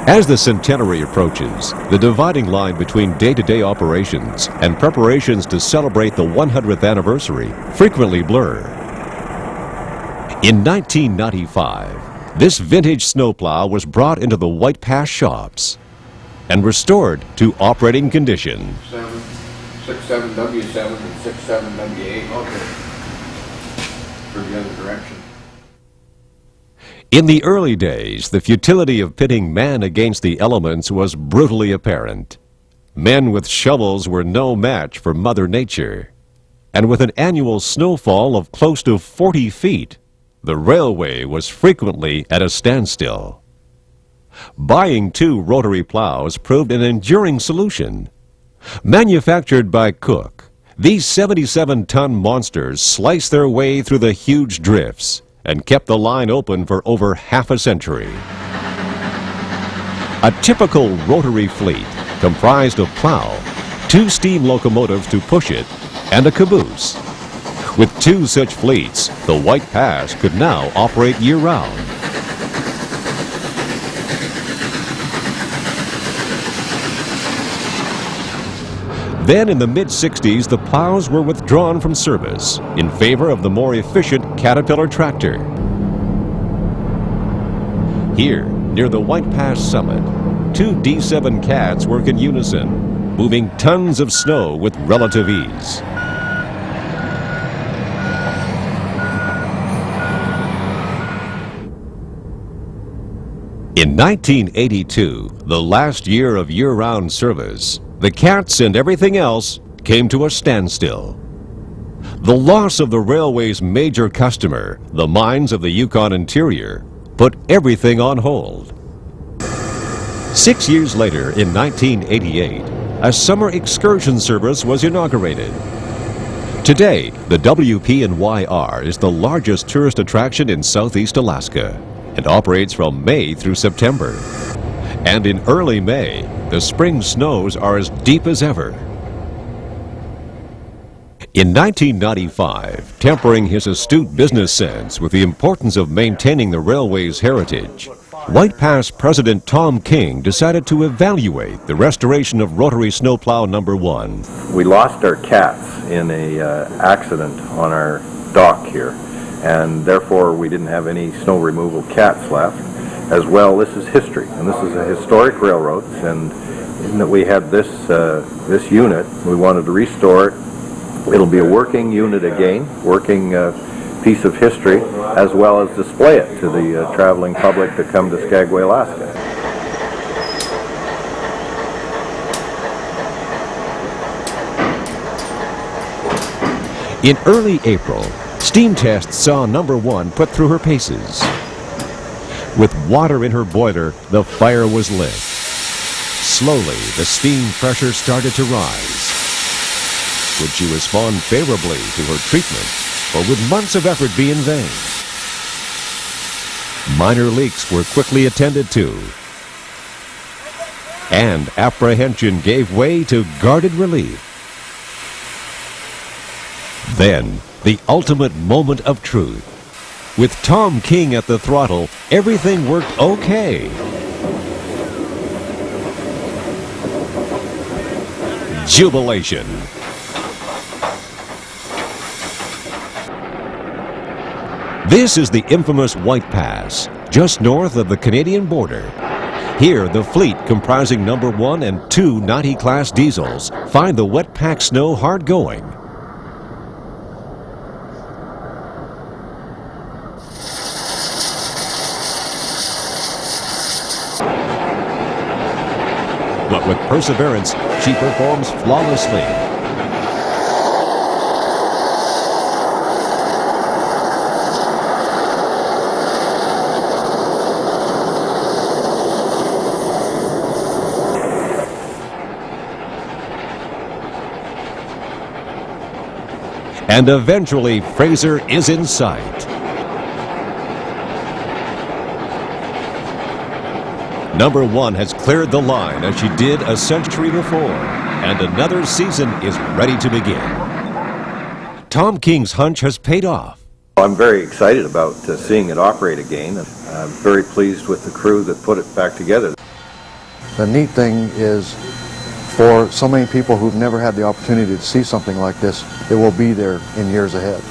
As the centenary approaches, the dividing line between day-to-day operations and preparations to celebrate the 100th anniversary frequently blur. In 1995, this vintage snowplow was brought into the White Pass shops and restored to operating condition. 67W7 and 67W8. Okay. For the other direction. In the early days, the futility of pitting man against the elements was brutally apparent. Men with shovels were no match for Mother Nature. And with an annual snowfall of close to 40 feet, the railway was frequently at a standstill. Buying 2 rotary plows proved an enduring solution. Manufactured by Cook, these 77-ton monsters sliced their way through the huge drifts and kept the line open for over half a century. A typical rotary fleet comprised of plow, 2 steam locomotives to push it, and a caboose. With 2 such fleets, the White Pass could now operate year-round. Then in the mid-60s, the plows were withdrawn from service in favor of the more efficient Caterpillar tractor. Here, near the White Pass summit, 2 D7 cats work in unison, moving tons of snow with relative ease. In 1982, the last year of year-round service, the cats and everything else came to a standstill. The loss of the railway's major customer, the mines of the Yukon interior, put everything on hold. 6 years later, in 1988, a summer excursion service was inaugurated. Today, the WP&YR is the largest tourist attraction in southeast Alaska and operates from May through September. And in early May, the spring snows are as deep as ever. In 1995, tempering his astute business sense with the importance of maintaining the railway's heritage, White Pass President Tom King decided to evaluate the restoration of rotary snowplow number 1. We lost our cats in an accident on our dock here, and therefore we didn't have any snow removal cats left. As well, this is history, and this is a historic railroad, and in that we had this unit, we wanted to restore it. It'll be a working unit again, working piece of history, as well as display it to the traveling public that come to Skagway, Alaska. In early April, steam tests saw number 1 put through her paces. With water in her boiler, the fire was lit. Slowly, the steam pressure started to rise. Would she respond favorably to her treatment, or would months of effort be in vain? Minor leaks were quickly attended to, and apprehension gave way to guarded relief. Then, the ultimate moment of truth. With Tom King at the throttle, everything worked okay. Jubilation. This is the infamous White Pass, just north of the Canadian border. Here, the fleet comprising number 1 and 2 90-class diesels find the wet-packed snow hard going. But with perseverance, she performs flawlessly. And eventually, Fraser is in sight. Number 1 has cleared the line as she did a century before, and another season is ready to begin. Tom King's hunch has paid off. I'm very excited about seeing it operate again. I'm very pleased with the crew that put it back together. the neat thing is, for so many people who've never had the opportunity to see something like this, it will be there in years ahead.